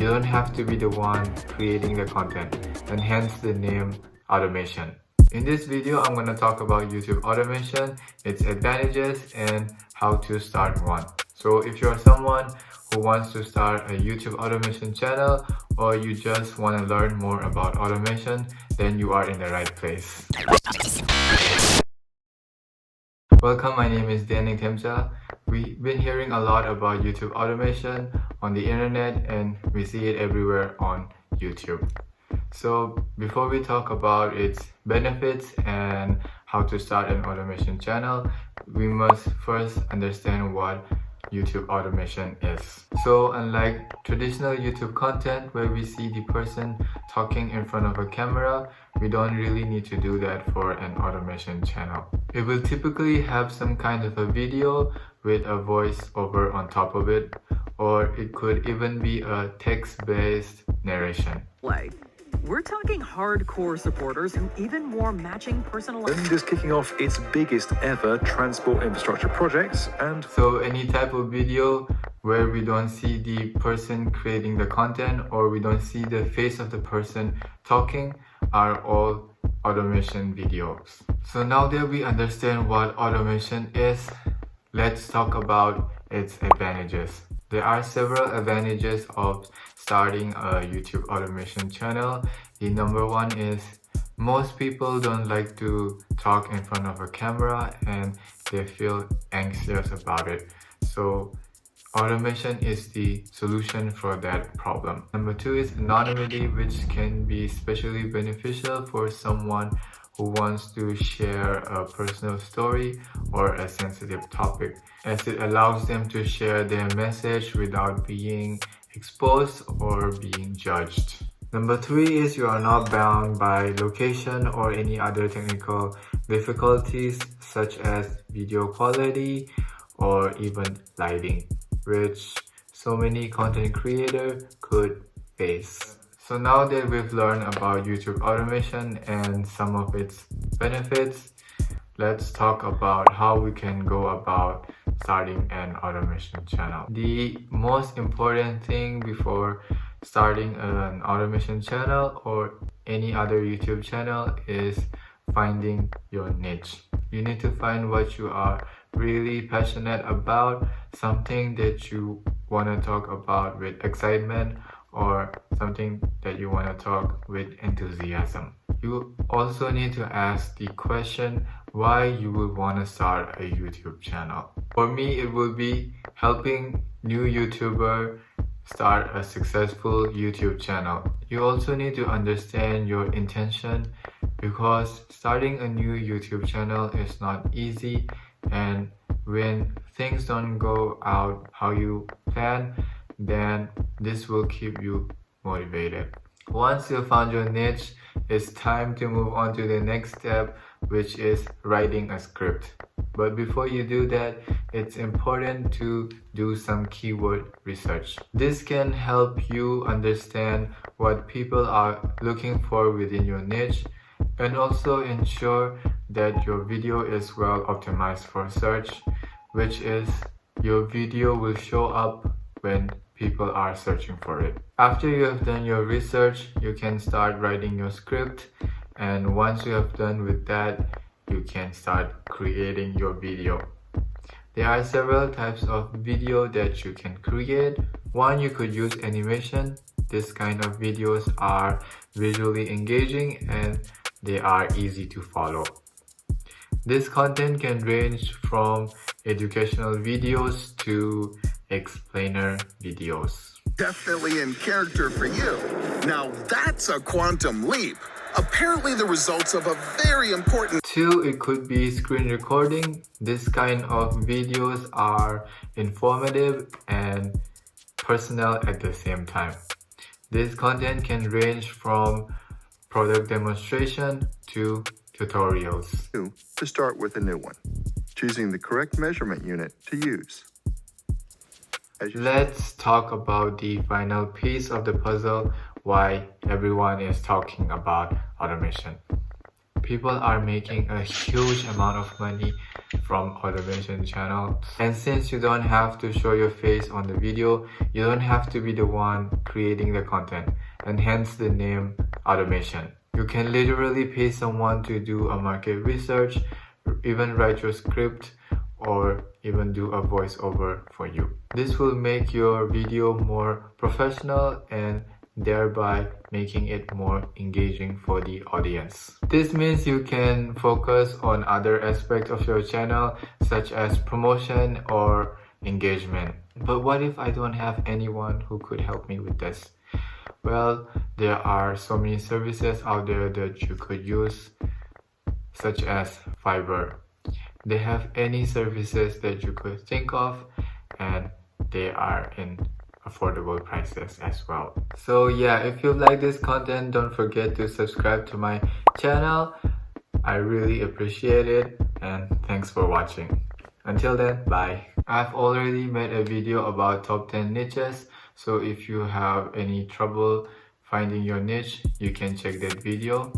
don't have to be the one creating the content, and hence the name automation. In this video, I'm going to talk about YouTube automation, its advantages, and how to start one. So if you're someone who wants to start a YouTube automation channel, or you just want to learn more about automation, then you are in the right place. Welcome, my name is them.If. We've been hearing a lot about YouTube automation on the internet, and we see it everywhere on YouTube. So before we talk about its benefits and how to start an automation channel, we must first understand what YouTube automation is. So unlike traditional YouTube content where we see the person talking in front of a camera, we don't really need to do that for an automation channel. It will typically have some kind of a video with a voiceover on top of it, or it could even be a text-based narration. We're talking hardcore supporters who even wore matching personal... Is kicking off its biggest ever transport infrastructure projects, and so any type of video where we don't see the person creating the content, or we don't see the face of the person talking, are all automation videos. So now that we understand what automation is, let's talk about its advantages. There are several advantages of starting a YouTube automation channel. The number one is most people don't like to talk in front of a camera and they feel anxious about it. So automation is the solution for that problem. Number two is anonymity, which can be especially beneficial for someone who wants to share a personal story or a sensitive topic, as it allows them to share their message without being exposed or being judged. Number three is you are not bound by location or any other technical difficulties such as video quality or even lighting, which so many content creators could face. So now that we've learned about YouTube automation and some of its benefits, let's talk about how we can go about starting an automation channel. The most important thing before starting an automation channel or any other YouTube channel is finding your niche. You need to find what you are really passionate about, something that you want to talk about with excitement, or something that you want to talk with enthusiasm. You also need to ask the question why you would want to start a YouTube channel. For me, it will be helping new YouTuber start a successful YouTube channel. You also need to understand your intention, because starting a new YouTube channel is not easy, and when things don't go out how you plan, then this will keep you motivated. Once you found your niche, it's time to move on to the next step, which is writing a script. But before you do that, it's important to do some keyword research. This can help you understand what people are looking for within your niche, and also ensure that your video is well optimized for search, which is your video will show up when people are searching for it. After you have done your research, you can start writing your script, and once you have done with that, you can start creating your video. There are several types of video that you can create. One, you could use animation. This kind of videos are visually engaging and they are easy to follow. This content can range from educational videos to explainer videos. Definitely in character for you. Now that's a quantum leap. Apparently the results of a very important... Two, it could be screen recording. This kind of videos are informative and personal at the same time. This content can range from product demonstration to tutorials. To start with a new one, choosing the correct measurement unit to use. Let's talk about the final piece of the puzzle, why everyone is talking about automation. people are making a huge amount of money from automation channels. And since you don't have to show your face on the video, you don't have to be the one creating the content, and hence the name automation. You can literally pay someone to do a market research, even write your script, or even do a voiceover for you. This will make your video more professional and thereby making it more engaging for the audience. This means you can focus on other aspects of your channel such as promotion or engagement. But what if I don't have anyone who could help me with this? Well, there are so many services out there that you could use, such as Fiverr. They have any services that you could think of, and they are in affordable prices as well. So yeah, if you like this content, don't forget to subscribe to my channel. I really appreciate it, and thanks for watching. Until then, bye. I've already made a video about top 10 niches, so if you have any trouble finding your niche, you can check that video.